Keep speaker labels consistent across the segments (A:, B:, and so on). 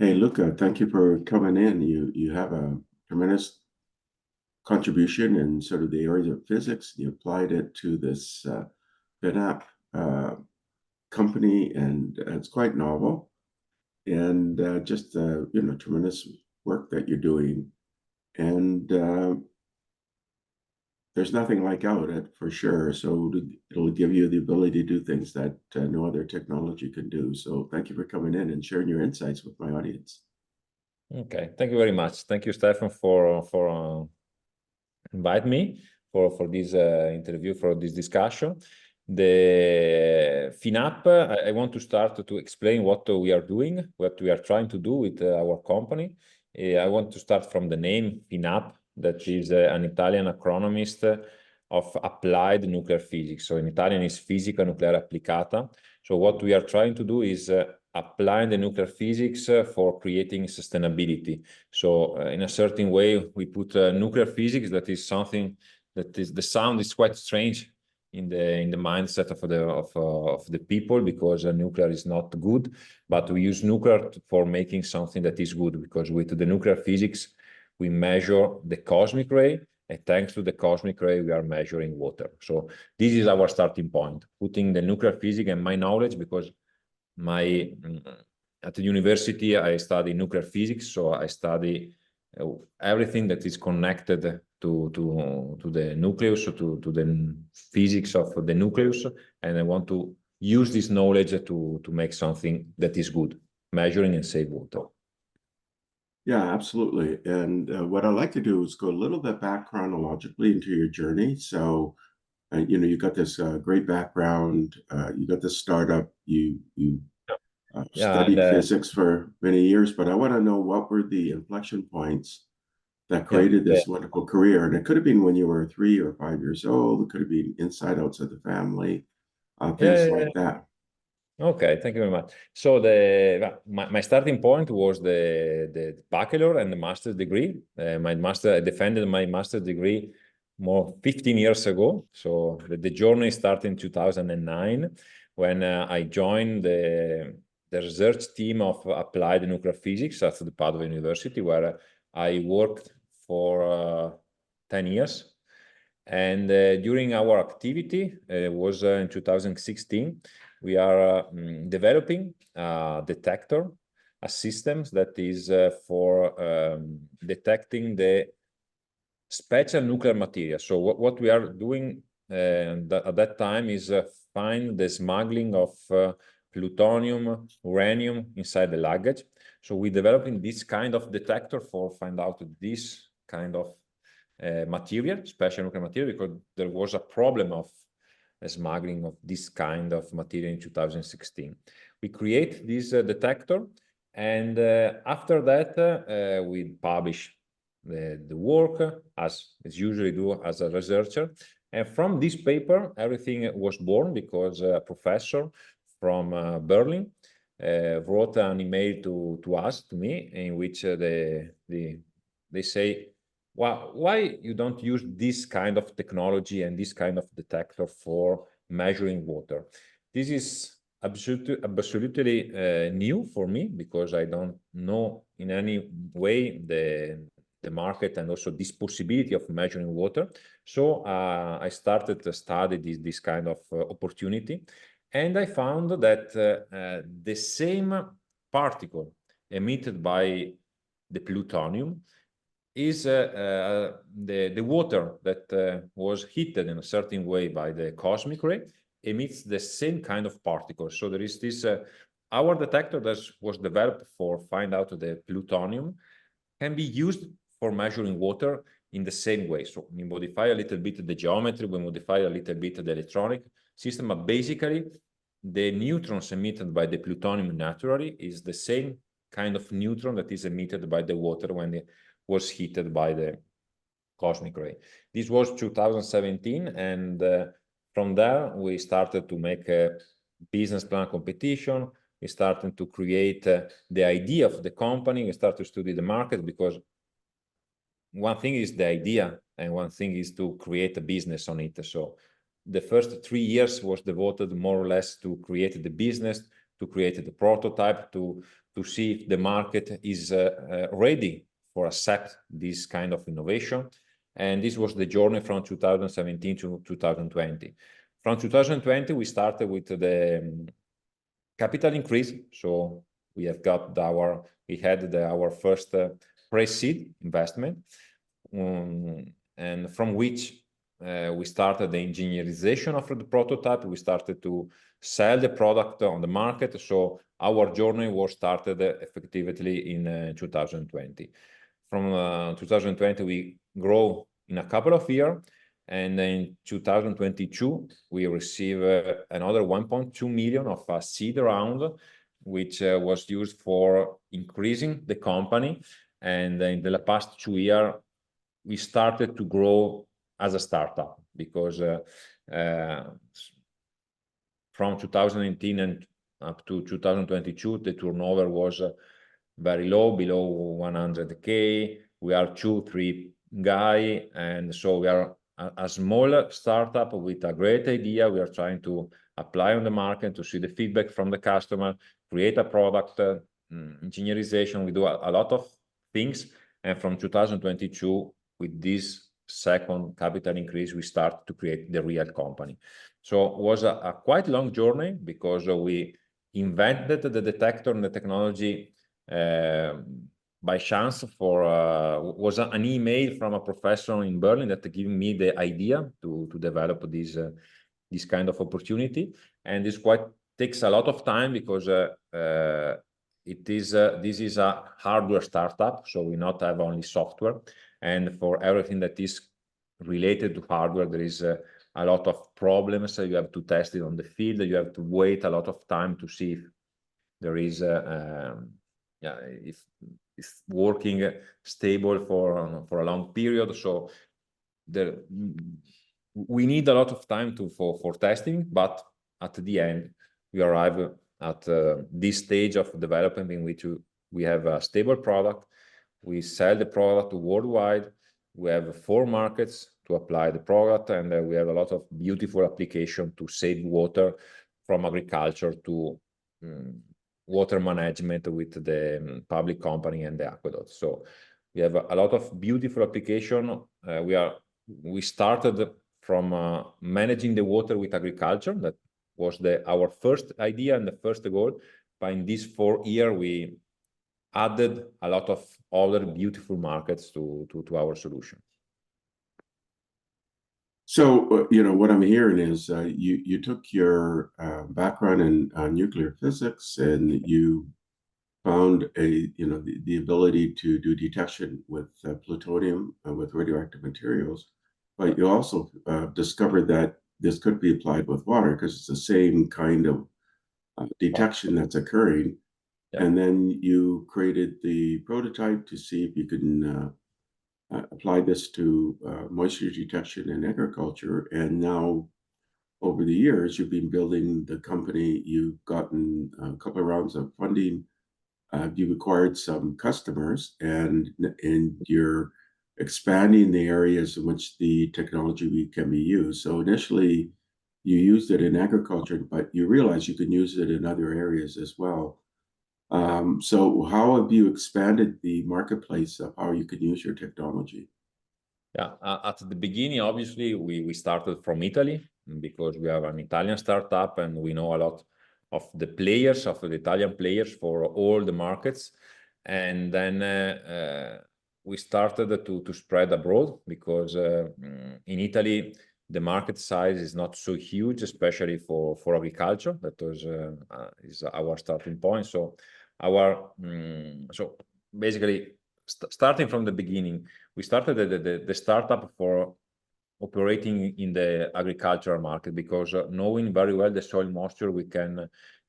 A: Hey, Luca, thank you for coming in. You have a tremendous contribution in sort of the areas of physics. You applied it to this Finapp company, and it's quite novel. And just tremendous work that you're doing. And there's nothing like out it for sure. So it'll give you the ability to do things that no other technology can do. So thank you for coming in and sharing your insights with my audience.
B: Okay, thank you very much. Thank you, Stefan, for invite me for this interview, for this discussion. The Finapp, I want to start to explain what we are doing, what we are trying to do with our company. I want to start from the name Finapp, that is an Italian acronymist of applied nuclear physics. So in Italian is fisica nucleare applicata. So what we are trying to do is applying the nuclear physics for creating sustainability. So in a certain way, we put nuclear physics, that is something that is, the sound is quite strange in the mindset of the people, because nuclear is not good, but we use nuclear for making something that is good, because with the nuclear physics, we measure the cosmic ray, and thanks to the cosmic ray, we are measuring water. So this is our starting point, putting the nuclear physics and my knowledge, because at the university, I study nuclear physics, so I study everything that is connected to the nucleus, to the physics of the nucleus, and I want to use this knowledge to make something that is good, measuring and save water.
A: Yeah, absolutely. And what I like to do is go a little bit back chronologically into your journey. So, you got this great background. You got this startup. You studied physics for many years, but I want to know, what were the inflection points that created this wonderful career? And it could have been when you were 3 or 5 years old. It could have been inside, outside the family, things like that.
B: Okay, thank you very much. So my starting point was the bachelor and the master's degree. I defended my master's degree more 15 years ago. So the journey started in 2009 when I joined the research team of applied nuclear physics at the Padova University, where I worked for 10 years. And during our activity, was in 2016, we are developing a detector, a system that is for detecting the special nuclear material. So what we are doing at that time is find the smuggling of plutonium, uranium inside the luggage. So we're developing this kind of detector for find out this kind of material, special nuclear material, because there was a problem of smuggling of this kind of material in 2016. We create this detector, and after that we publish the work as usually do as a researcher. And from this paper, everything was born because a professor from Berlin wrote an email to me, in which they say, well, why you don't use this kind of technology and this kind of detector for measuring water? This is absolutely new for me, because I don't know in any way the market and also this possibility of measuring water. So I started to study this kind of opportunity, and I found that the same particle emitted by the plutonium is the water that was heated in a certain way by the cosmic ray emits the same kind of particles. So there is this, our detector that was developed for find out the plutonium can be used for measuring water in the same way. So we modify a little bit the geometry, we modify a little bit the electronic system, but basically the neutrons emitted by the plutonium naturally is the same kind of neutron that is emitted by the water when it was heated by the cosmic ray. This was 2017, and from there we started to make a business plan competition. We started to create the idea of the company. We started to study the market, because one thing is the idea and one thing is to create a business on it. So the first 3 years was devoted more or less to create the business, to create the prototype, to to see if the market is ready for accept this kind of innovation. And this was the journey from 2017 to 2020. From 2020, we started with the capital increase. So we have got our first pre-seed investment, and from which we started the engineerization of the prototype. We started to sell the product on the market. So our journey was started effectively in 2020. From 2020, we grow in a couple of years. And in 2022, we received another 1.2 million of a seed round, which was used for increasing the company. And in the past 2 years, we started to grow as a startup, because from 2018 and up to 2022, the turnover was very low, below 100K. We are 2-3 guys, and so we are a small startup with a great idea. We are trying to apply on the market to see the feedback from the customer, create a product, engineerization. We do a lot of things. And from 2022, with this second capital increase, we start to create the real company. So it was a quite long journey, because we invented the detector and the technology by chance. Was an email from a professor in Berlin that gave me the idea to develop this kind of opportunity. And this takes a lot of time, because this is a hardware startup, so we not have only software. And for everything that is related to hardware, there is a lot of problems. So you have to test it on the field. You have to wait a lot of time to see if there is if it's working stable for a long period. So we need a lot of time for testing, but at the end we arrive at this stage of development in which we have a stable product. We sell the product worldwide. We have 4 markets to apply the product, and we have a lot of beautiful application to save water, from agriculture to water management with the public company and the aqueduct. So we have a lot of beautiful application. We started from managing the water with agriculture. That was our first idea and the first goal. But in these 4 years, we added a lot of other beautiful markets to our solution.
A: So, what I'm hearing is you took your background in nuclear physics, and you found the ability to do detection with plutonium, with radioactive materials. But you also discovered that this could be applied with water, because it's the same kind of detection that's occurring. Yeah. And then you created the prototype to see if you can apply this to moisture detection in agriculture. And now, over the years, you've been building the company. You've gotten a couple of rounds of funding. You've acquired some customers, and you're expanding the areas in which the technology can be used. So initially, you used it in agriculture, but you realize you can use it in other areas as well. So how have you expanded the marketplace of how you can use your technology?
B: Yeah, at the beginning, obviously, we started from Italy, because we have an Italian startup, and we know a lot of the players, of the Italian players for all the markets. And then we started to spread abroad, because in Italy, the market size is not so huge, especially for agriculture. That is our starting point. So so basically, starting from the beginning, we started the startup for operating in the agricultural market, because knowing very well the soil moisture, you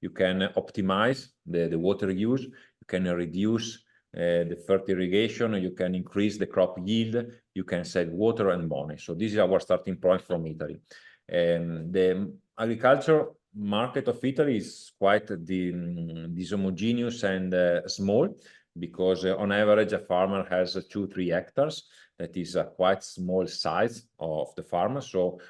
B: can optimize the water use, you can reduce the fertilization, you can increase the crop yield, you can save water and money. So this is our starting point from Italy. And the agriculture market of Italy is quite dishomogeneous and small, because on average a farmer has 2-3 hectares. That is a quite small size of the farmer. So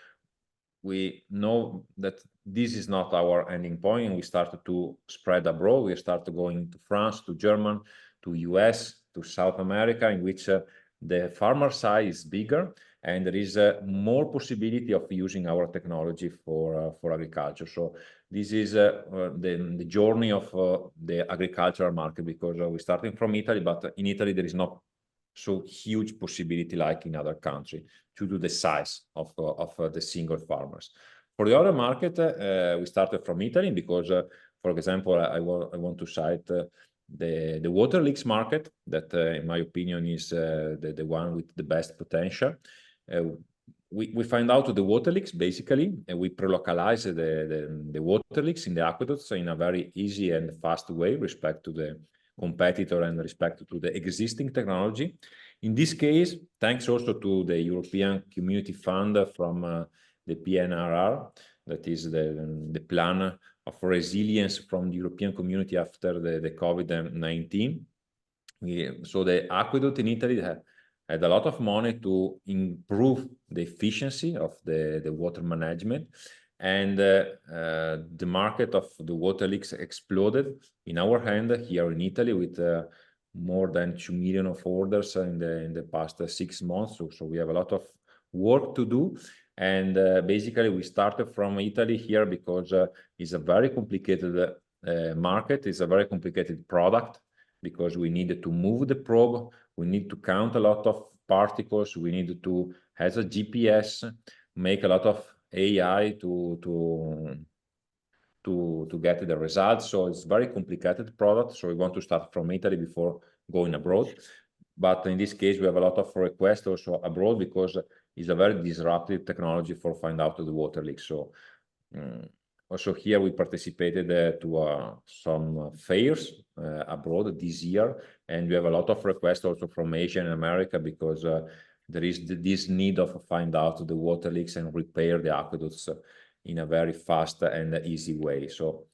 B: we know that this is not our ending point, and we started to spread abroad. We started going to France, to Germany, to US, to South America, in which the farmer side is bigger, and there is more possibility of using our technology for agriculture. So this is the journey of the agricultural market, because we're starting from Italy, but in Italy there is not so huge possibility like in other countries due to the size of the single farmers. For the other market, we started from Italy because, for example, I want to cite the water leaks market that, in my opinion, is the one with the best potential. We find out the water leaks basically, and we pre-localize the water leaks in the aqueducts in a very easy and fast way respect to the competitor and respect to the existing technology. In this case, thanks also to the European Community Fund from the PNRR, that is the plan of resilience from the European community after the COVID-19. So the aqueduct in Italy had a lot of money to improve the efficiency of the water management, and the market of the water leaks exploded in our hand here in Italy with more than 2 million of orders in the past 6 months. So we have a lot of work to do, and basically we started from Italy here because it's a very complicated market. It's a very complicated product because we needed to move the probe, we need to count a lot of particles, we need to have a GPS, make a lot of AI to get the results. So it's very complicated product. So we want to start from Italy before going abroad. But in this case, we have a lot of requests also abroad because it's a very disruptive technology for find out the water leaks. So also here we participated to some fairs abroad this year, and we have a lot of requests also from Asia and America because there is this need of find out the water leaks and repair the aqueducts in a very fast and easy way. So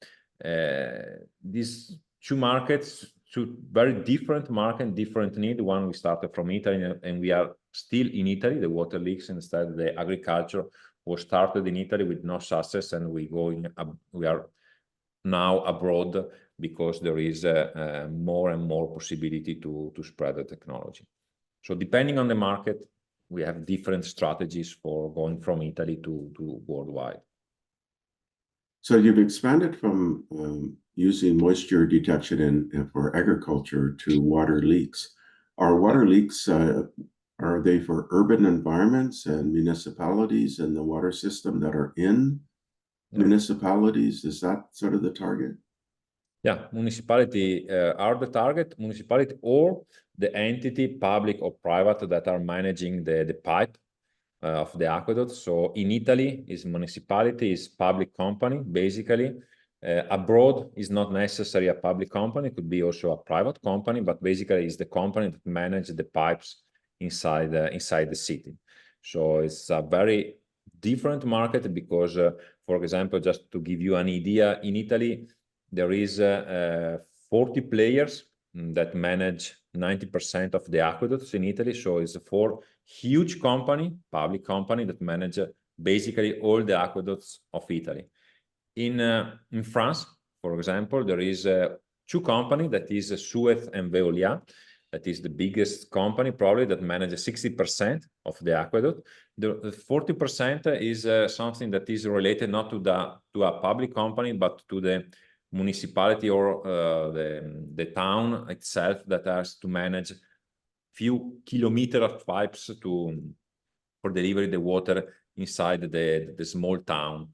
B: these two markets, two very different market, different need. One we started from Italy, and we are still in Italy, the water leaks. Instead, the agriculture was started in Italy with no success, and we are now abroad because there is more and more possibility to spread the technology. So depending on the market, we have different strategies for going from Italy to worldwide.
A: So you've expanded from using moisture detection for agriculture to water leaks. Are water leaks, are they for urban environments and municipalities and the water system that are in municipalities? Is that sort of the target?
B: Yeah, municipality are the target, municipality or the entity, public or private, that are managing the pipe of the aqueduct. So in Italy, is municipality, is public company, basically. Abroad is not necessarily a public company, it could be also a private company, but basically is the company that manages the pipes inside the city. So it's a very different market because, for example, just to give you an idea, in Italy, there is 40 players that manage 90% of the aqueducts in Italy. So it's 4 huge company, public company, that manage basically all the aqueducts of Italy. In France, for example, there is 2 company, that is Suez and Veolia, that is the biggest company probably, that manages 60% of the aqueduct. The 40% is something that is related not to a public company, but to the municipality or the town itself, that has to manage few kilometers of pipes for delivery the water inside the small town.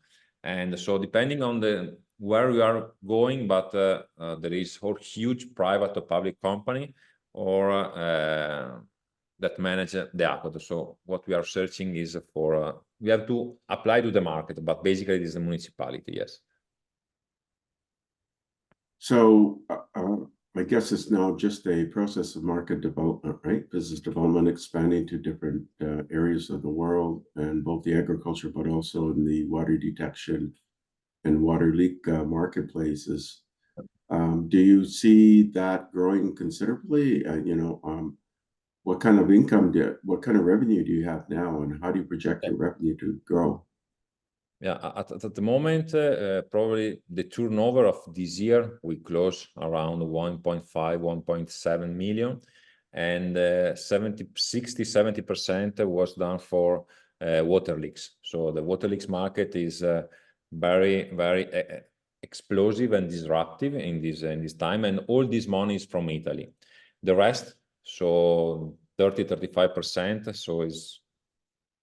B: And so depending on where we are going, but there is a huge private or public company or that manage the aqueduct. So what we are searching is for we have to apply to the market, but basically it is the municipality, yes.
A: So I guess it's now just a process of market development, right? Business development, expanding to different areas of the world, and both the agriculture, but also in the water detection and water leak marketplaces. Do you see that growing considerably? What kind of income what kind of revenue do you have now, and how do you project your revenue to grow?
B: Yeah, at the moment, probably the turnover of this year, we close around 1.5, 1.7 million, and 70% was done for water leaks. So the water leaks market is very, very explosive and disruptive in this time, and all this money is from Italy. The rest, so 35%, so is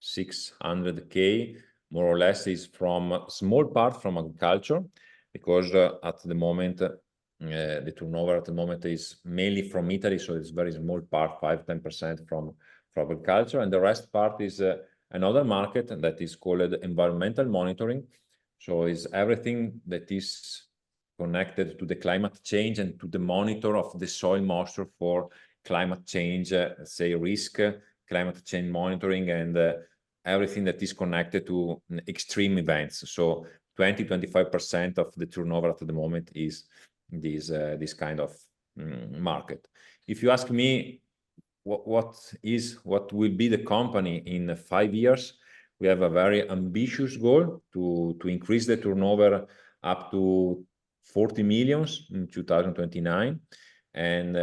B: 600K more or less, is from a small part from agriculture, because at the moment the turnover at the moment is mainly from Italy, so it's very small part, 5-10% from agriculture, and the rest part is another market that is called environmental monitoring. So is everything that is connected to the climate change and to the monitor of the soil moisture for climate change, say risk, climate change monitoring, and everything that is connected to extreme events. So 20-25% of the turnover at the moment is this kind of market. If you ask me what will be the company in 5 years, we have a very ambitious goal to increase the turnover up to 40 millions in 2029, and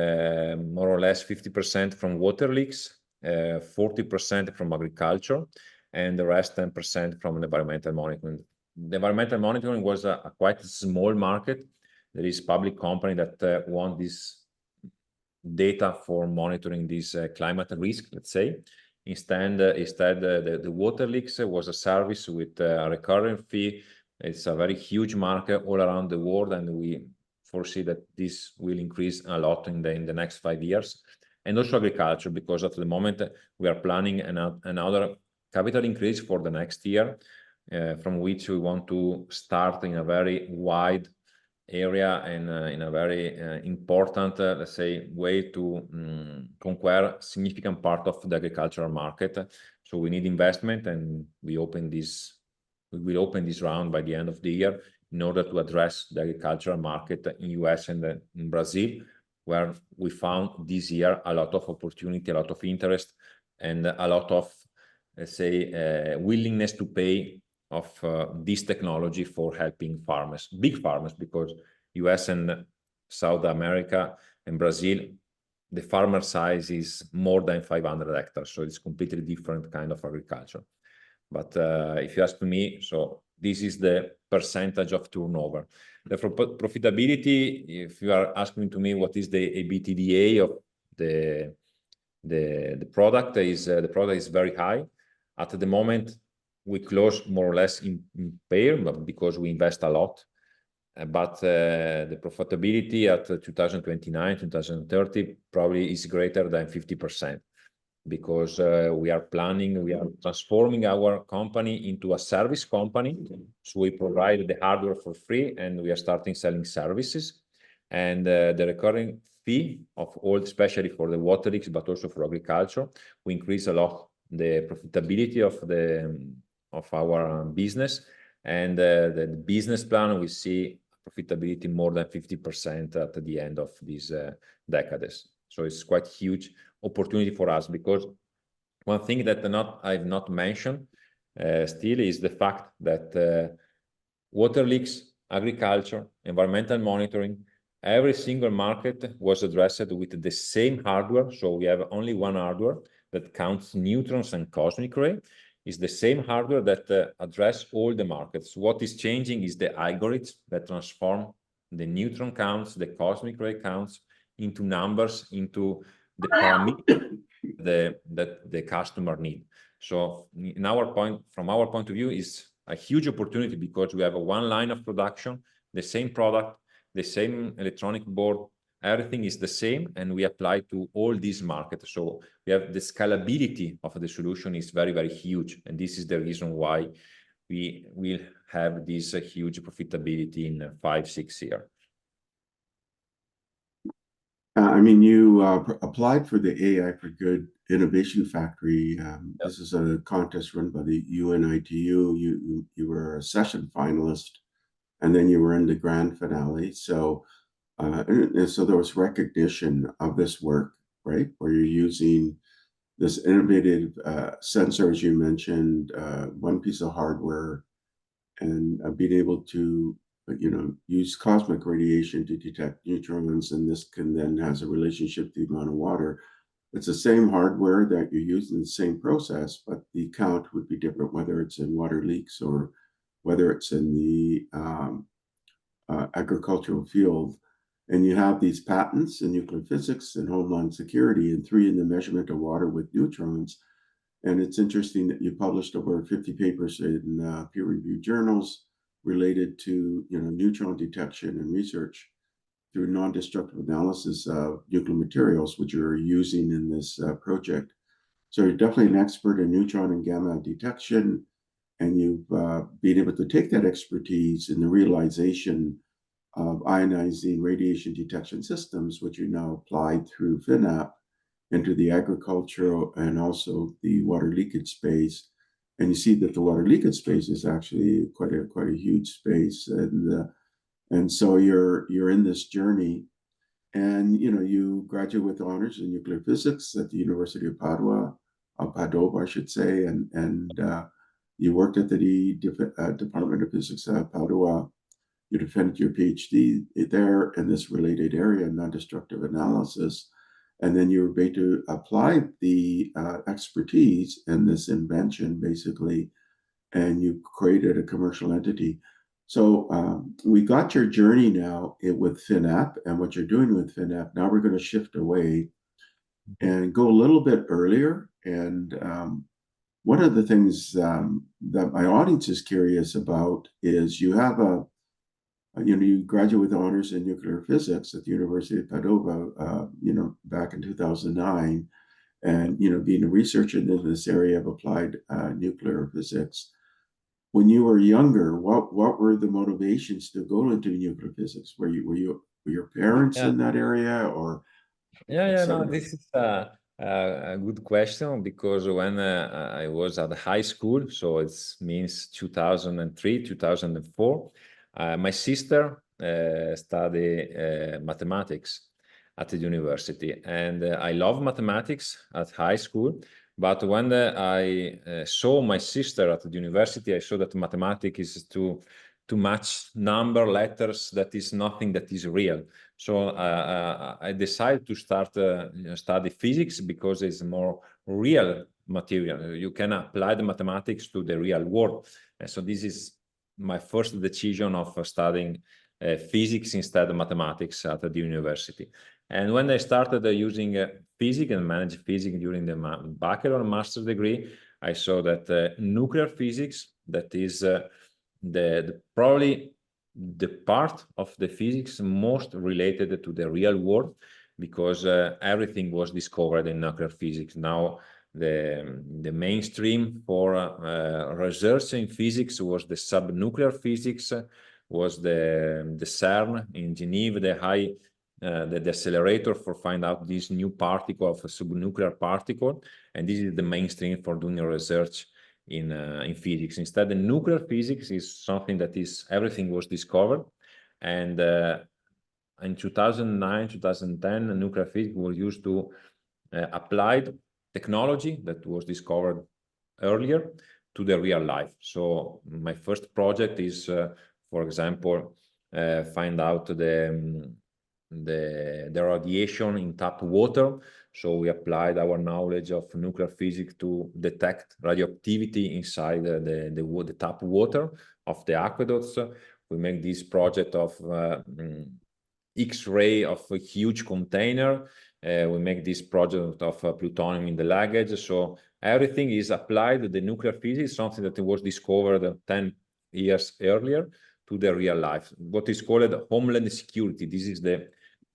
B: more or less 50% from water leaks, 40% from agriculture, and the rest 10% from environmental monitoring. The environmental monitoring was a quite small market. There is public company that want this data for monitoring this climate risk, let's say. Instead, the water leaks was a service with a recurring fee. It's a very huge market all around the world, and we foresee that this will increase a lot in the next 5 years. And also agriculture, because at the moment we are planning another capital increase for the next year, from which we want to start in a very wide area and in a very important, let's say, way to conquer significant part of the agricultural market. So we need investment, and we will open this round by the end of the year in order to address the agricultural market in US and in Brazil, where we found this year a lot of opportunity, a lot of interest, and a lot of, let's say, willingness to pay of this technology for helping farmers, big farmers, because US and South America and Brazil, the farmer size is more than 500 hectares. So it's completely different kind of agriculture. But if you ask me, so this is the percentage of turnover. The profitability, if you are asking to me what is the EBITDA of the product, the product is very high. At the moment, we close more or less in pair, but because we invest a lot. But the profitability at 2029, 2030 probably is greater than 50%, because we are transforming our company into a service company. So we provide the hardware for free, and we are starting selling services. And the recurring fee of all, especially for the water leaks, but also for agriculture, we increase a lot the profitability of our business. And the business plan, we see profitability more than 50% at the end of these decades. So it's quite huge opportunity for us, because one thing that I've not mentioned still is the fact that water leaks, agriculture, environmental monitoring, every single market was addressed with the same hardware. So we have only one hardware that counts neutrons and cosmic ray. Is the same hardware that address all the markets. What is changing is the algorithms that transform the neutron counts, the cosmic ray counts into numbers, into the parameters that the customer need. So from our point of view, is a huge opportunity, because we have one line of production, the same product, the same electronic board, everything is the same, and we apply to all these markets. So we have the scalability of the solution is very, very huge. And this is the reason why we will have this huge profitability in 5-6 years.
A: I mean, you applied for the AI for Good Innovation Factory. This is a contest run by the UNITU. You were a session finalist, and then you were in the grand finale. So so there was recognition of this work, right? Where you're using this innovative sensor, as you mentioned, one piece of hardware and being able to, use cosmic radiation to detect neutrons, and this can then has a relationship to the amount of water. It's the same hardware that you're using, the same process, but the count would be different, whether it's in water leaks or whether it's in the agricultural field. And you have these patents in nuclear physics and homeland security, and 3 in the measurement of water with neutrons. And it's interesting that you published over 50 papers in peer-reviewed journals related to neutron detection and research through non-destructive analysis of nuclear materials, which you're using in this project. So you're definitely an expert in neutron and gamma detection, and you've been able to take that expertise in the realization of ionizing radiation detection systems, which you now applied through Finapp into the agricultural and also the water leakage space. And you see that the water leakage space is actually quite a huge space, and so you're in this journey, and you graduate with honors in nuclear physics at the University of Padova, I should say, and you worked at the Department of Physics at Padua. You defended your PhD there in this related area, non-destructive analysis, and then you were able to apply the expertise in this invention, basically, and you created a commercial entity. So we got your journey now with Finapp and what you're doing with Finapp. Now we're going to shift away and go a little bit earlier. And one of the things that my audience is curious about is you have you graduate with honors in nuclear physics at the University of Padova, back in 2009, and being a researcher in this area of applied nuclear physics. When you were younger, what were the motivations to go into nuclear physics? Were your parents in that area, or
B: no, this is a good question, because when I was at high school, so it means 2003, 2004, my sister studied mathematics at the university, and I love mathematics at high school. But when I saw my sister at the university, I saw that mathematics is too much number, letters, that is nothing that is real. So I decided to start study physics, because it's more real material. You can apply the mathematics to the real world. And so this is my first decision of studying physics instead of mathematics at the university. And when I started using physics and managed physics during the bachelor and master's degree, I saw that nuclear physics, that is probably the part of the physics most related to the real world, because everything was discovered in nuclear physics. Now the mainstream for research in physics was the subnuclear physics, was the CERN in Geneva, the accelerator for find out this new particle of a subnuclear particle, and this is the mainstream for doing research in physics. Instead, the nuclear physics is something that is everything was discovered, and in 2009, 2010, nuclear physics was used to applied technology that was discovered earlier to the real life. So my first project is, for example, find out the radiation in tap water. So we applied our knowledge of nuclear physics to detect radioactivity inside the tap water of the aqueducts. We make this project of X-ray of a huge container. We make this project of plutonium in the luggage. So everything is applied to the nuclear physics, something that was discovered 10 years earlier, to the real life. What is called homeland security. This is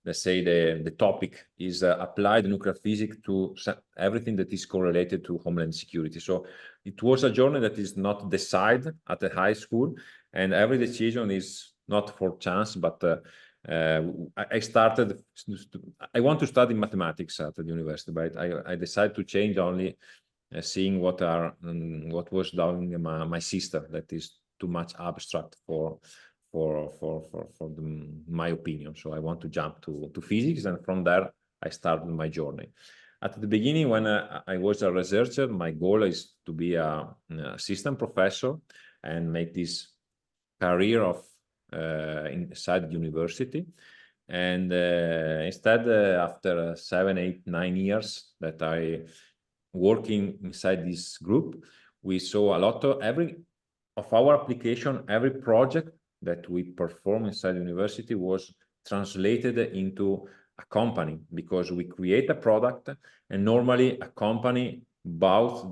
B: let's say the topic is applied nuclear physics to everything that is correlated to homeland security. So it was a journey that is not decided at the high school, and every decision is not for chance, but I want to study mathematics at the university, but I decided to change only seeing what was done my sister, that is too much abstract for my opinion. So I want to jump to physics, and from there I started my journey. At the beginning, when I was a researcher, my goal is to be an assistant professor and make this career of inside the university. And instead, after 7, 8, 9 years that I working inside this group, we saw a lot of every project that we perform inside the university was translated into a company, because we create a product and normally a company bought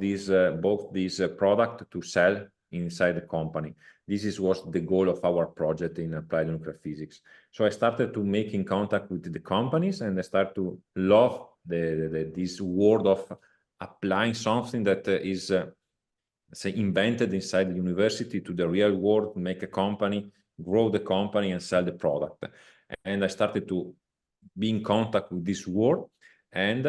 B: both these product to sell inside the company. This was the goal of our project in applied nuclear physics. So I started to make in contact with the companies, and I started to love this world of applying something that is say invented inside the university to the real world, make a company, grow the company, and sell the product. And I started to be in contact with this world. And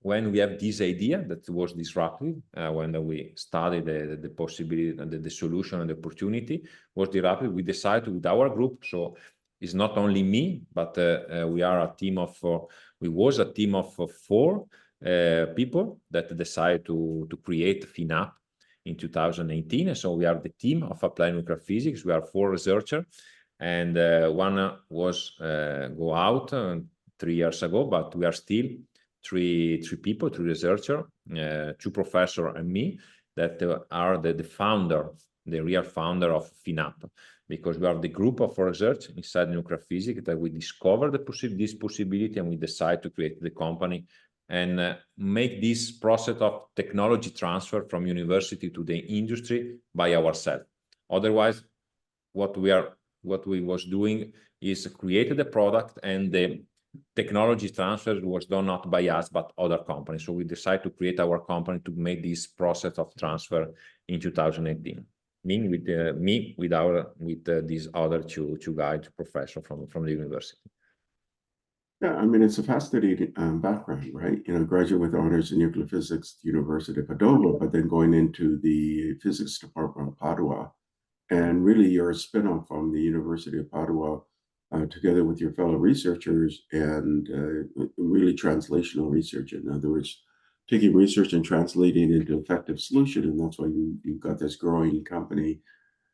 B: when we have this idea that was disruptive, when we studied the possibility and the solution and the opportunity was disruptive, we decided with our group. So it's not only me, but we are a team of we was a team of 4 people that decided to create Finapp in 2018. So we are the team of applied nuclear physics. We are 4 researchers, and one was go out 3 years ago, but we are still three people, 3 researchers, 2 professors and me, that are the founder, the real founder of Finapp, because we are the group of research inside nuclear physics that we discovered this possibility, and we decide to create the company and make this process of technology transfer from university to the industry by ourselves. Otherwise, what we was doing is created the product, and the technology transfer was done not by us but other companies. So we decided to create our company to make this process of transfer in 2018. With these other two guys, professors from the university.
A: Yeah, I mean, it's a fascinating background, right? You know, graduate with honors in nuclear physics at the University of Padova, but then going into the physics department of Padua. And really, you're a spin-off from the University of Padua, together with your fellow researchers, and really translational research. In other words, taking research and translating it into effective solution. And that's why you've got this growing company.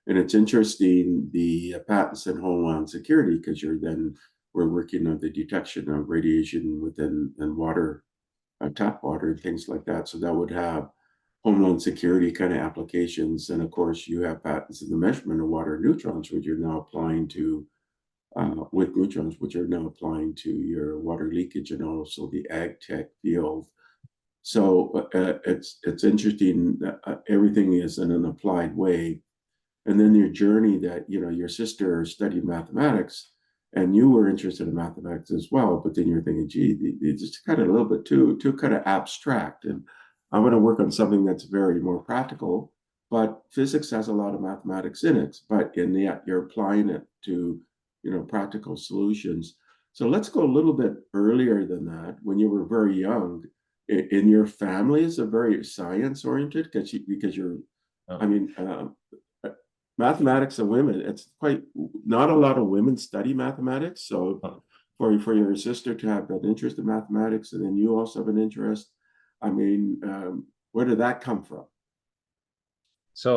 A: And it's interesting, the patents in Homeland Security, because we're working on the detection of radiation within water, tap water, and things like that. So that would have Homeland Security kind of applications. And of course, you have patents in the measurement of water neutrons, which you're now applying to, with neutrons, which are now applying to your water leakage and also the ag tech field. So it's interesting that everything is in an applied way. And then your journey that, you know, your sister studied mathematics and you were interested in mathematics as well, but then you're thinking, gee, it's just kind of a little bit too kind of abstract. And I want to work on something that's very more practical, but physics has a lot of mathematics in it, but in the you're applying it to, you know, practical solutions. So let's go a little bit earlier than that. When you were very young, in your family is a very science oriented, because you're, I mean, mathematics and women, it's quite not a lot of women study mathematics. So for your sister to have an interest in mathematics, and then you also have an interest, I mean, where did that come from?
B: So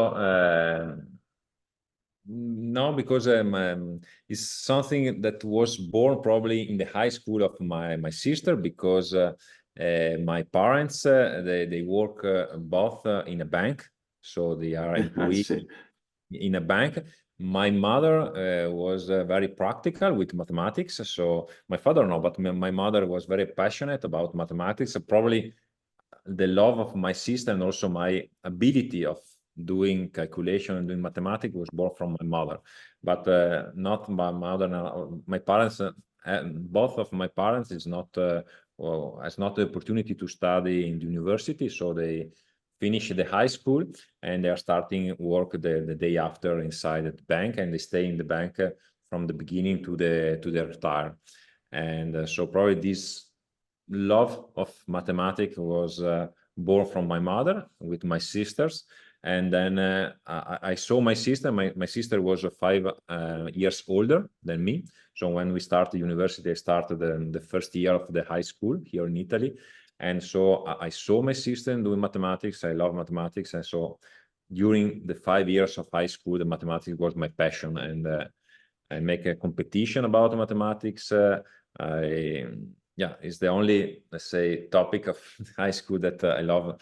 B: no, because it's something that was born probably in the high school of my sister, because my parents they work both in a bank, so they are employees in a bank. My mother was very practical with mathematics. So my father no, but my mother was very passionate about mathematics. Probably the love of my sister and also my ability of doing calculation and doing mathematics was born from my mother, but not my mother. My parents, both of my parents, has not the opportunity to study in the university, so they finish the high school and they are starting work the day after inside the bank, and they stay in the bank from the beginning to the retire. And so probably this love of mathematics was born from my mother with my sisters. And then I saw my sister. My sister was 5 years older than me. So when we started university, I started the first year of the high school here in Italy. And so I saw my sister doing mathematics. I love mathematics. And so during the 5 years of high school, the mathematics was my passion, and I make a competition about mathematics. Yeah, it's the only, let's say, topic of high school that I love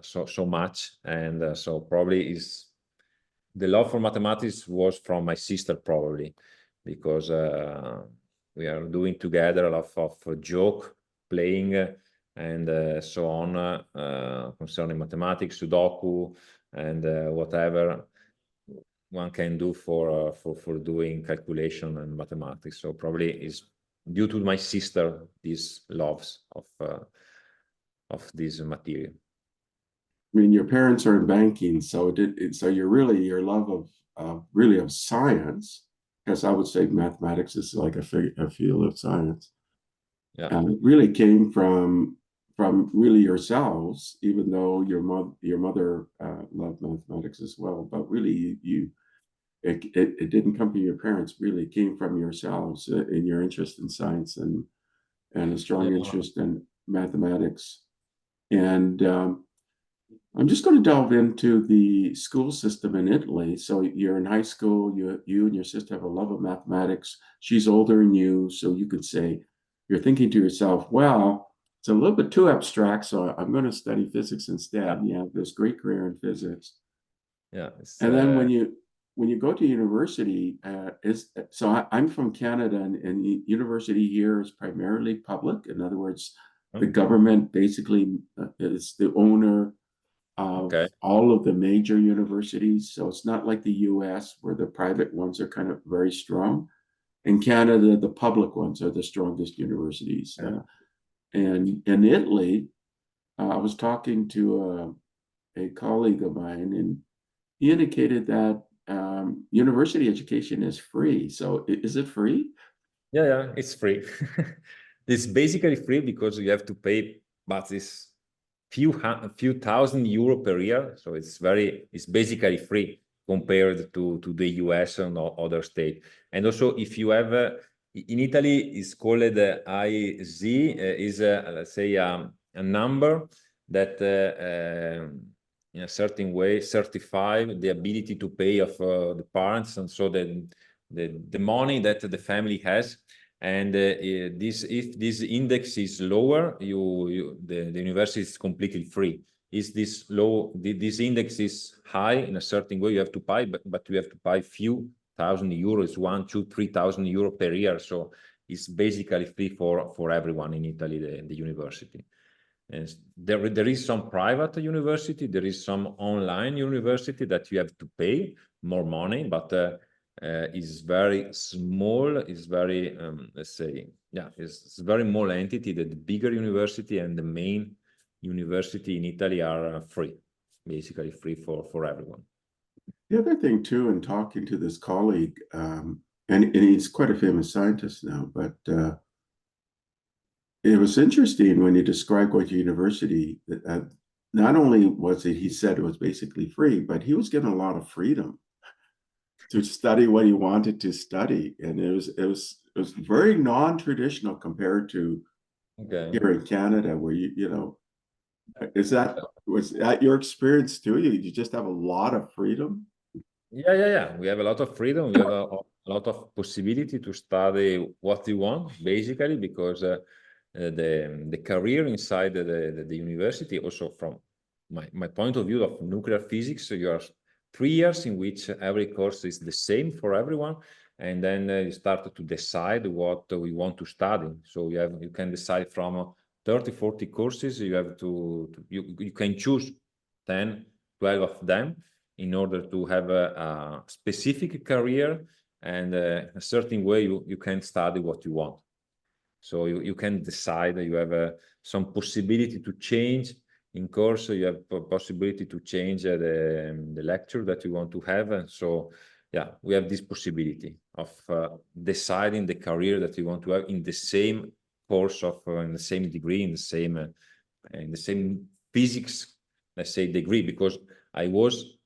B: so much, and so probably is the love for mathematics was from my sister, probably, because we are doing together a lot of joke, playing, and so on concerning mathematics, Sudoku, and whatever one can do for doing calculation and mathematics. So probably is due to my sister these loves of this material.
A: I mean, your parents are in banking, so so you're really your love of really of science, because I would say mathematics is like a field of science.
B: Yeah,
A: It really came from really yourselves, even though your mother loved mathematics as well. But really, it didn't come from your parents. Really, it came from yourselves in your interest in science and a strong interest in mathematics. And I'm just going to delve into the school system in Italy. So you're in high school, you and your sister have a love of mathematics. She's older than you, so you could say you're thinking to yourself, well, it's a little bit too abstract, so I'm going to study physics instead. You have this great career in physics.
B: Yeah.
A: And then when you go to university, I'm from Canada, and the university here is primarily public. In other words, the government basically is the owner of all of the major universities. So it's not like the US where the private ones are kind of very strong. In Canada, the public ones are the strongest universities. And in Italy, I was talking to a colleague of mine, and he indicated that university education is free. So is it free?
B: Yeah, it's free. It's basically free because you have to pay, but it's few thousand euro per year. So it's basically free compared to the US and other state. And also, if you have in Italy, it's called IZ, is let's say a number that in a certain way certify the ability to pay of the parents, and so the money that the family has. And if this index is lower, the university is completely free. Is this low? This index is high in a certain way, you have to pay, but you have to pay few thousand euros, 1, 2, 3,000 euro per year. So it's basically free for everyone in Italy, the university. And there is some private university, there is some online university that you have to pay more money, but is very small, is very let's say, yeah, it's very small entity. That the bigger university and the main university in Italy are free, basically free for everyone.
A: The other thing too, in talking to this colleague, and he's quite a famous scientist now, but it was interesting when you described going to university. Not only was it, he said it was basically free, but he was given a lot of freedom to study what he wanted to study, and it was very non-traditional compared to here in Canada, where you know, was that your experience too? You just have a lot of freedom.
B: Yeah. We have a lot of freedom. We have a lot of possibility to study what you want, basically, because the career inside the university, also from my point of view of nuclear physics, so you are 3 years in which every course is the same for everyone, and then you start to decide what we want to study. So you can decide from 30, 40 courses. You have you can choose 10, 12 of them in order to have a specific career, and a certain way you can study what you want. So you can decide, you have some possibility to change in course, you have a possibility to change the lecture that you want to have. And so, yeah, we have this possibility of deciding the career that you want to have in the same course of, in the same degree, in the same physics, let's say, degree, because I was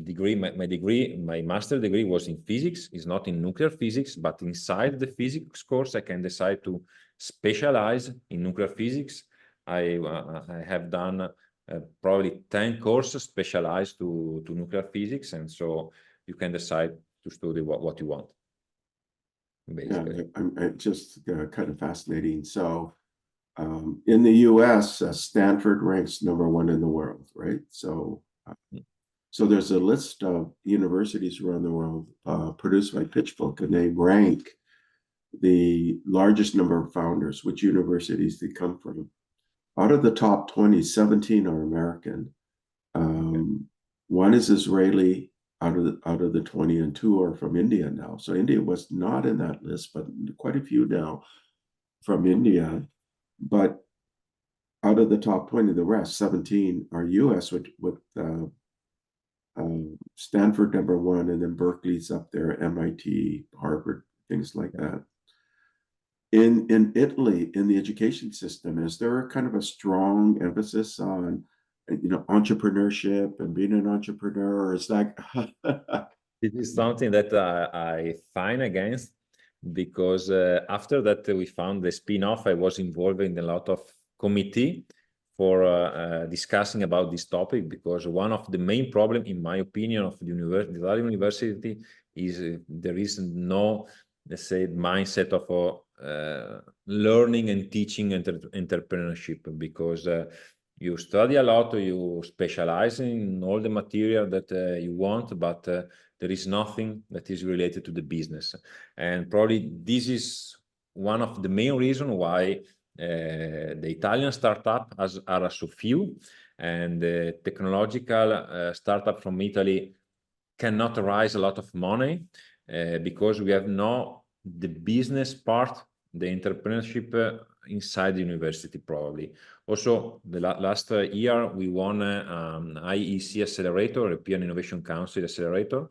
B: degree, my master degree was in physics, is not in nuclear physics, but inside the physics course, I can decide to specialize in nuclear physics. I have done probably 10 courses specialized to nuclear physics, and so you can decide to study what you want, basically.
A: Yeah, I'm just kind of fascinating. So in the US, Stanford ranks #1 in the world, right? So so there's a list of universities around the world produced by PitchBook, and they rank the largest number of founders, which universities they come from. Out of the top 20, 17 are American. One is Israeli out of the 20, and 2 are from India now. So India was not in that list, but quite a few now from India. But out of the top 20, the rest, 17, are US with Stanford #1, and then Berkeley's up there, MIT, Harvard, things like that. In Italy, in the education system, is there a kind of a strong emphasis on, entrepreneurship and being an entrepreneur, or is that?
B: This is something that I find against, because after that we found the spin-off, I was involved in a lot of committee for discussing about this topic, because one of the main problem, in my opinion, of the university is there is no, let's say, mindset of learning and teaching entrepreneurship, because you study a lot, you specialize in all the material that you want, but there is nothing that is related to the business. And probably this is one of the main reasons why the Italian startups are so few, and the technological startup from Italy cannot raise a lot of money because we have no the business part, the entrepreneurship inside the university, probably. Also, the last year we won IEC Accelerator, European Innovation Council Accelerator.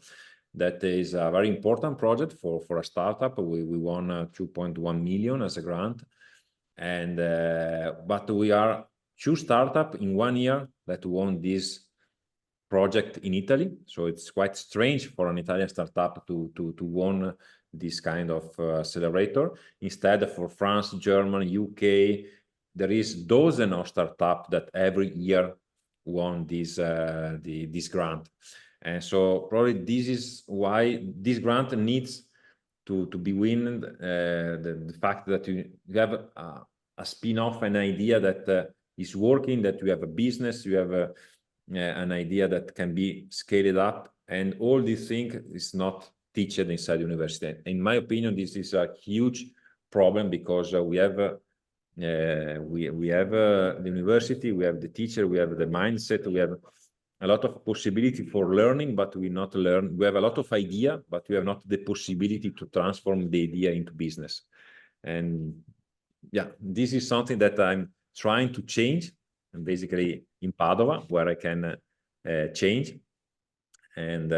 B: That is a very important project for a startup. We won 2.1 million as a grant, and but we are 2 startups in 1 year that won this project in Italy. So it's quite strange for an Italian startup to won this kind of accelerator. Instead, for France, Germany, UK, there is dozens of startups that every year won this this grant. And so probably this is why this grant needs to be win. The fact that you have a spin-off, an idea that is working, that you have a business, you have an idea that can be scaled up, and all these things is not taught inside university. In my opinion, this is a huge problem, because we have the university, we have the teacher, we have the mindset, we have a lot of possibility for learning, but we not learn. We have a lot of idea, but we have not the possibility to transform the idea into business. And yeah, this is something that I'm trying to change, and basically in Padova, where I can change. And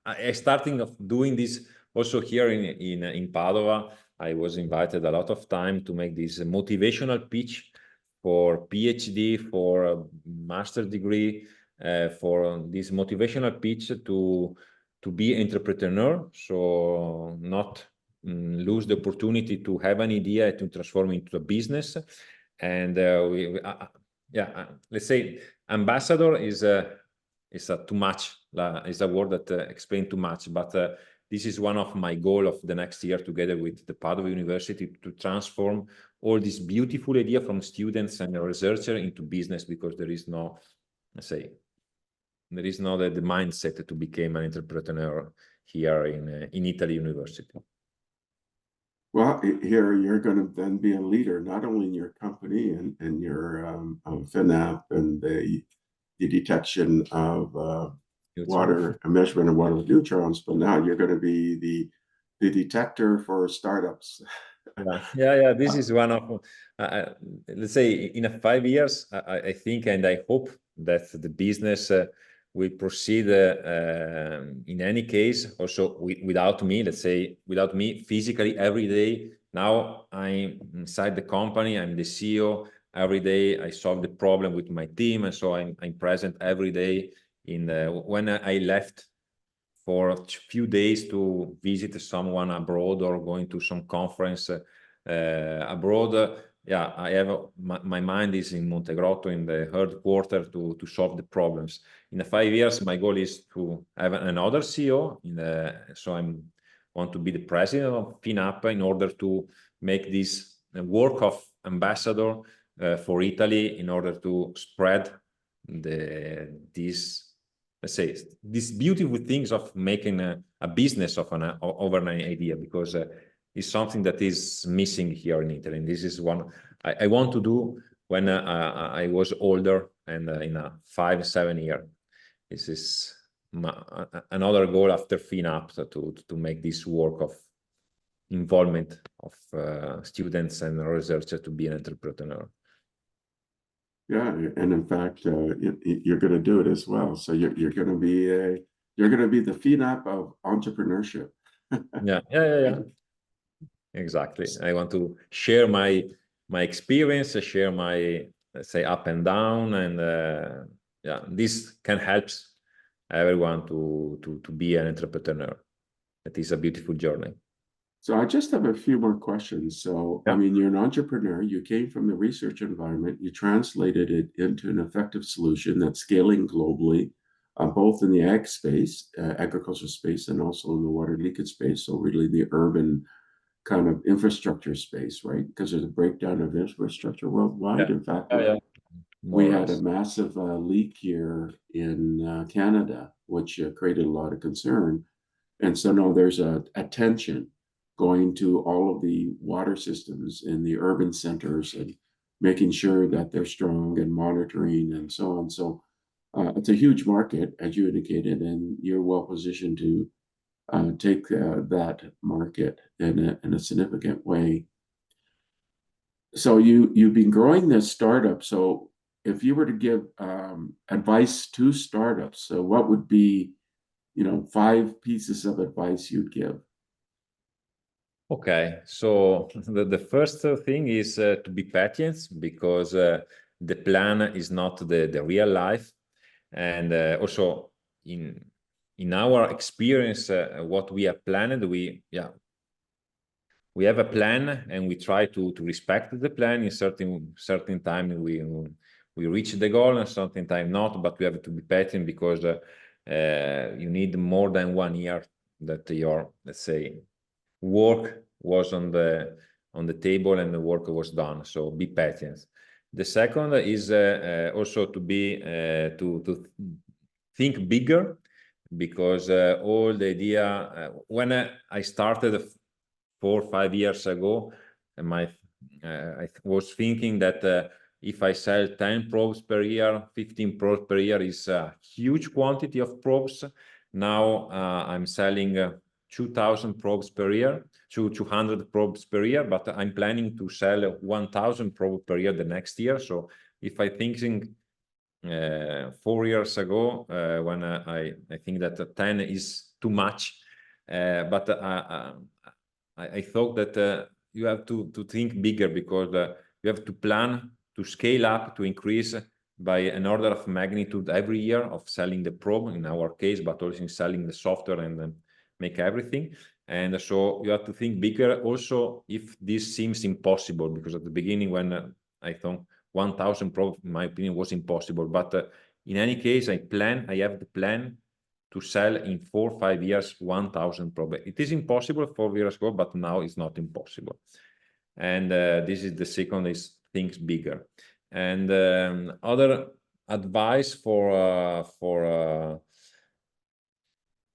B: I starting of doing this also here in Padova. I was invited a lot of time to make this motivational pitch for PhD, for a master degree, for this motivational pitch to be entrepreneur, so not lose the opportunity to have an idea to transform into a business. And let's say ambassador is too much, is a word that explains too much, but this is one of my goal of the next year, together with the Padova University, to transform all this beautiful idea from students and researchers into business, because there is no, let's say, there is no the mindset to become an entrepreneur here in Italy university.
A: Well, here you're going to then be a leader, not only in your company and your Finapp and the detection of water, a measurement of water neutrons, but now you're going to be the detector for startups.
B: Yeah. This is one of, let's say, in 5 years, I think, and I hope that the business will proceed in any case, also without me, let's say, without me physically every day. Now I'm inside the company, I'm the CEO. Every day I solve the problem with my team, and so I'm present every day. When I left for a few days to visit someone abroad or going to some conference abroad, yeah, I have my mind is in Montegrotto in the headquarters to solve the problems. In the 5 years, my goal is to have another CEO. So I want to be the president of Finapp in order to make this work of ambassador for Italy in order to spread let's say, these beautiful things of making a business of over an idea, because it's something that is missing here in Italy. And this is one I want to do when I was older, and in a 5-7 year. This is another goal after Finapp to make this work of involvement of students and researchers to be an entrepreneur.
A: Yeah, and in fact, you're going to do it as well. So you're going to be the Finapp of entrepreneurship.
B: Yeah. Exactly. I want to share my experience, share my, let's say, up and down, and yeah, this can help everyone to be an entrepreneur. It is a beautiful journey.
A: So I just have a few more questions. So,
B: Yeah.
A: I mean, you're an entrepreneur, you came from the research environment, you translated it into an effective solution that's scaling globally, both in the ag space, agriculture space, and also in the water leakage space. So really the urban kind of infrastructure space, right? Because there's a breakdown of infrastructure worldwide.
B: Yeah.
A: In fact,
B: Yeah.
A: we had a massive leak here in Canada, which created a lot of concern. And so now there's a attention going to all of the water systems in the urban centers and making sure that they're strong and monitoring and so on. So it's a huge market, as you indicated, and you're well positioned to take that market in a significant way. So you've been growing this startup. So if you were to give advice to startups, so what would be 5 pieces of advice you'd give?
B: Okay, so the first thing is to be patient, because the plan is not the real life. And also in our experience, what we have planned, we have a plan, and we try to respect the plan. In certain time we reach the goal, and certain time not, but we have to be patient, because you need more than 1 year that your, let's say, work was on the table and the work was done. So be patient. The second is also to be to think bigger, because all the idea when I started 4 or 5 years ago, I was thinking that if I sell 10 probes per year, 15 probes per year is a huge quantity of probes. Now I'm selling 2,000 probes per year, 200 probes per year, but I'm planning to sell 1,000 probes per year the next year. So if I thinking 4 years ago, when I think that 10 is too much, but I thought that you have to think bigger, because you have to plan to scale up, to increase by an order of magnitude every year of selling the probe in our case, but also in selling the software and make everything. And so you have to think bigger also if this seems impossible, because at the beginning when I thought 1,000 probes, in my opinion, was impossible. But in any case, I have the plan to sell in 4 or 5 years 1,000 probes. It is impossible 4 years ago, but now it's not impossible. And this is the second, is things bigger. And other advice for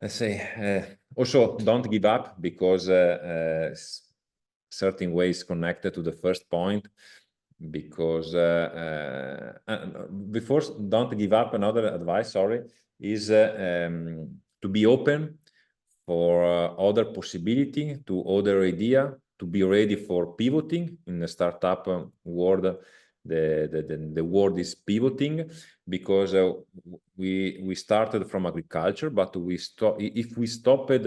B: let's say, also don't give up, because certain ways connected to the first point, because before don't give up, another advice, sorry, is to be open for other possibility, to other idea, to be ready for pivoting. In the startup world, the world is pivoting, because we started from agriculture, but if we stopped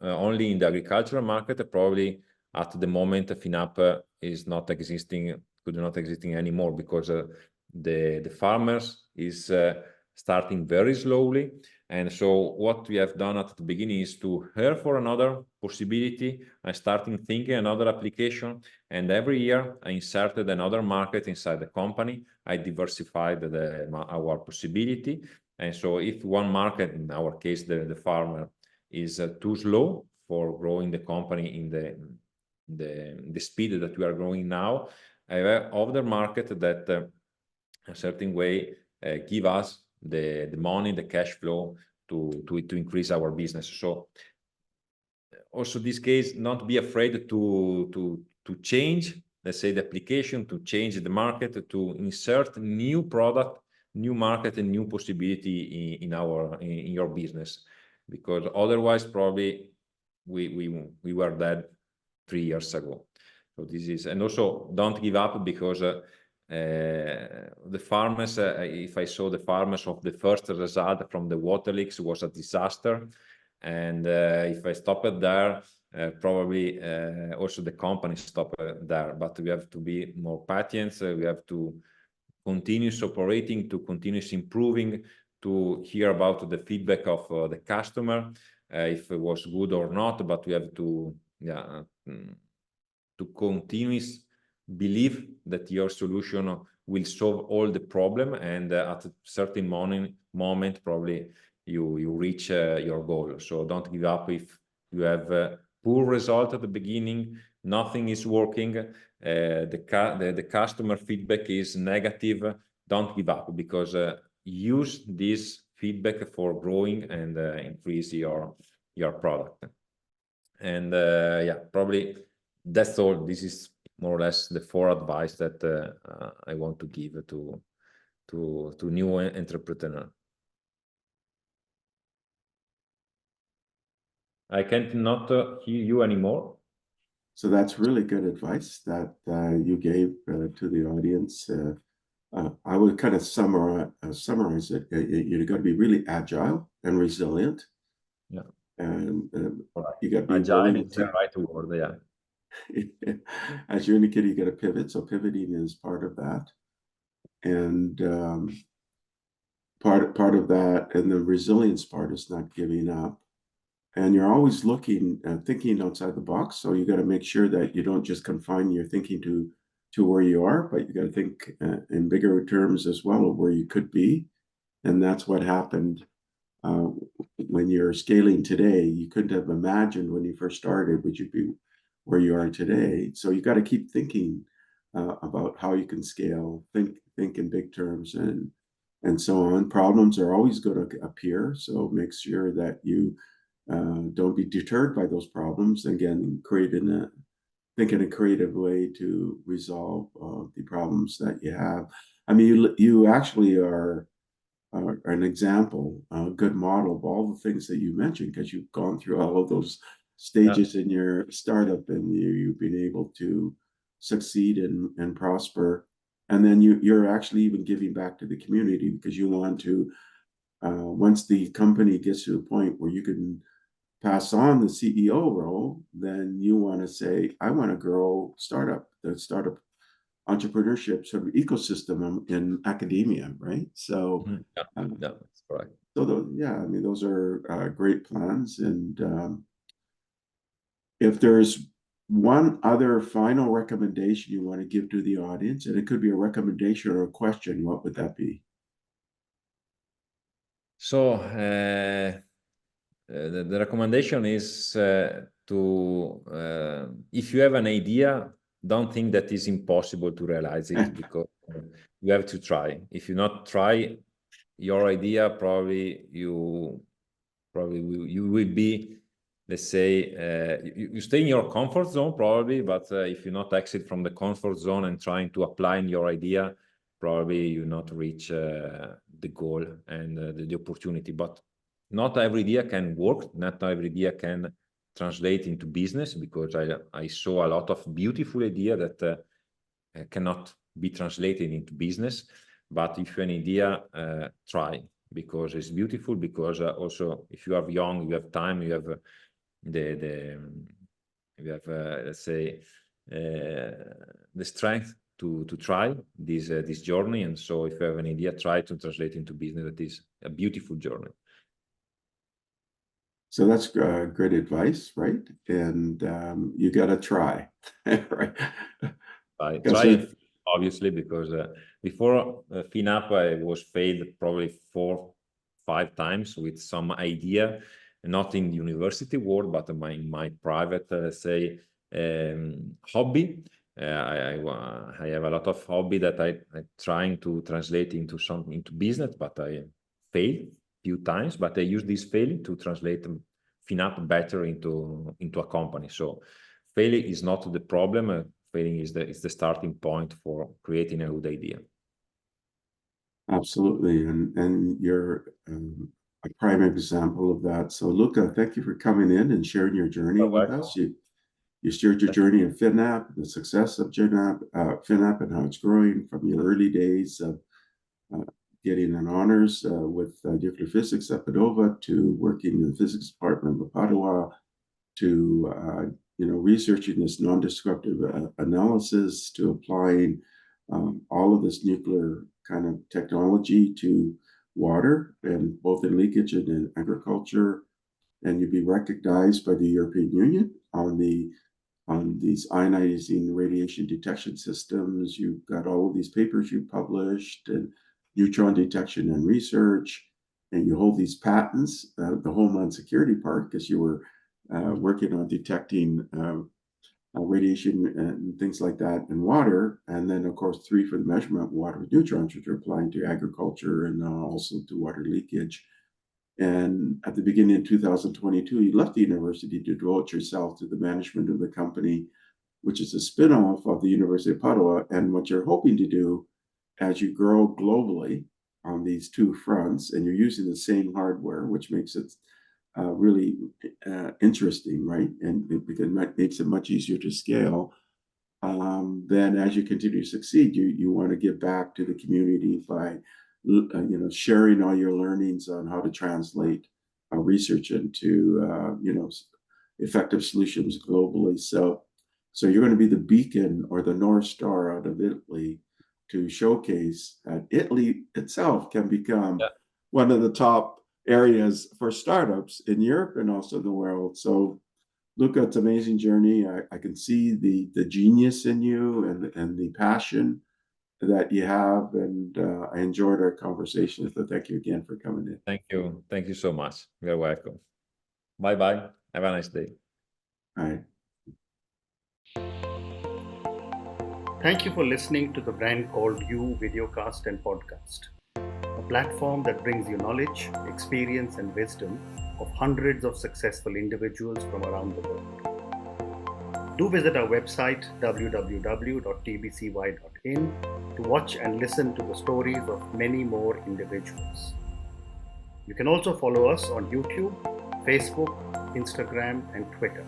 B: only in the agricultural market, probably at the moment Finapp is not existing, could not existing anymore, because the farmers is starting very slowly. And so what we have done at the beginning is to hear for another possibility and starting thinking another application. And every year I inserted another market inside the company. I diversified our possibility. And so if one market, in our case, the farmer, is too slow for growing the company in the speed that we are growing now, I have other market that a certain way give us the money, the cash flow to increase our business. So also this case, not be afraid to change, let's say, the application, to change the market, to insert new product, new market, and new possibility in your business, because otherwise probably we were dead 3 years ago. So this is, and also don't give up, because the farmers, if I saw the farmers of the first result from the water leaks was a disaster, and if I stop it there, probably also the company stop there. But we have to be more patient. We have to continuous operating, to continuous improving, to hear about the feedback of the customer, if it was good or not. But we have to continuous believe that your solution will solve all the problem, and at a certain moment probably you reach your goal. So don't give up if you have a poor result at the beginning, nothing is working, the customer feedback is negative. Don't give up, because use this feedback for growing and increase your product. And probably that's all. This is more or less the 4 advice that I want to give to new entrepreneur. I can't not hear you anymore.
A: So that's really good advice that you gave to the audience. I would kind of summarize it. You got to be really agile and resilient.
B: Yeah.
A: And
B: Right.
A: you got to be
B: agile
A: willing
B: is
A: to,
B: the right word, yeah.
A: As you indicated, you got to pivot. So pivoting is part of that. And part of that, and the resilience part, is not giving up. And you're always looking, thinking outside the box. So you got to make sure that you don't just confine your thinking to where you are, but you got to think in bigger terms as well of where you could be. And that's what happened when you're scaling today. You couldn't have imagined when you first started would you be where you are today. So you got to keep thinking about how you can scale, think in big terms, and so on. Problems are always going to appear, so make sure that you don't be deterred by those problems. Again, think in a creative way to resolve the problems that you have. I mean, you actually are an example, a good model of all the things that you mentioned, because you've gone through all of those stages in your startup, and you've been able to succeed and prosper. And then you're actually even giving back to the community, because you want to, once the company gets to a point where you can pass on the CEO role, then you want to say, I want to grow the startup entrepreneurship sort of ecosystem in academia, right? So
B: that's correct.
A: So I mean, those are great plans. And if there's one other final recommendation you want to give to the audience, and it could be a recommendation or a question, what would that be?
B: So the recommendation is if you have an idea, don't think that it's impossible to realize it, because you have to try. If you not try your idea, probably you will be, let's say, you stay in your comfort zone probably, but if you not exit from the comfort zone and trying to apply in your idea, probably you not reach the goal and the opportunity. But not every idea can work, not every idea can translate into business, because I saw a lot of beautiful idea that cannot be translated into business. But if you have an idea, try, because it's beautiful, because also if you are young, you have time, you have let's say the strength to try this journey. And so if you have an idea, try to translate into business. That is a beautiful journey.
A: So that's great advice, right? And you got to try, right?
B: Try, obviously, because before Finapp, I was failed probably 4-5 times with some idea, not in the university world, but in my private, let's say, hobby. I have a lot of hobby that I'm trying to translate into business, but I failed few times. But I use this failing to translate Finapp better into a company. So failing is not the problem. Failing is the starting point for creating a good idea.
A: Absolutely, and you're a prime example of that. So Luca, thank you for coming in and sharing your journey with us. You shared your journey in Finapp, the success of Finapp, and how it's growing from your early days of getting an honors with nuclear physics at Padova, to working in the physics department of Padua, to researching this non-destructive analysis, to applying all of this nuclear kind of technology to water, and both in leakage and in agriculture. And you'd be recognized by the European Union on these ionizing radiation detection systems. You've got all of these papers you published, and neutron detection and research, and you hold these patents, the Homeland Security part, because you were working on detecting radiation and things like that in water. And then, of course, 3 for the measurement of water with neutrons, which are applying to agriculture and also to water leakage. And at the beginning of 2022, you left the university to devote yourself to the management of the company, which is a spin-off of the University of Padua. And what you're hoping to do as you grow globally on these 2 fronts, and you're using the same hardware, which makes it really interesting, right? And it makes it much easier to scale. Then as you continue to succeed, you want to give back to the community by sharing all your learnings on how to translate research into effective solutions globally. So you're going to be the beacon or the North Star out of Italy, to showcase that Italy itself can become one of the top areas for startups in Europe and also the world. So Luca, it's an amazing journey. I can see the genius in you and the passion that you have, and I enjoyed our conversation. So thank you again for coming in.
B: Thank you so much. You're welcome. Bye. Have a nice day.
A: All right.
C: Thank you for listening to the Brand Called You videocast and podcast, a platform that brings you knowledge, experience, and wisdom of hundreds of successful individuals from around the world. Do visit our website www.tbcy.in to watch and listen to the stories of many more individuals. You can also follow us on YouTube, Facebook, Instagram, and Twitter.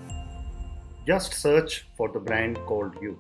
C: Just search for the Brand Called You.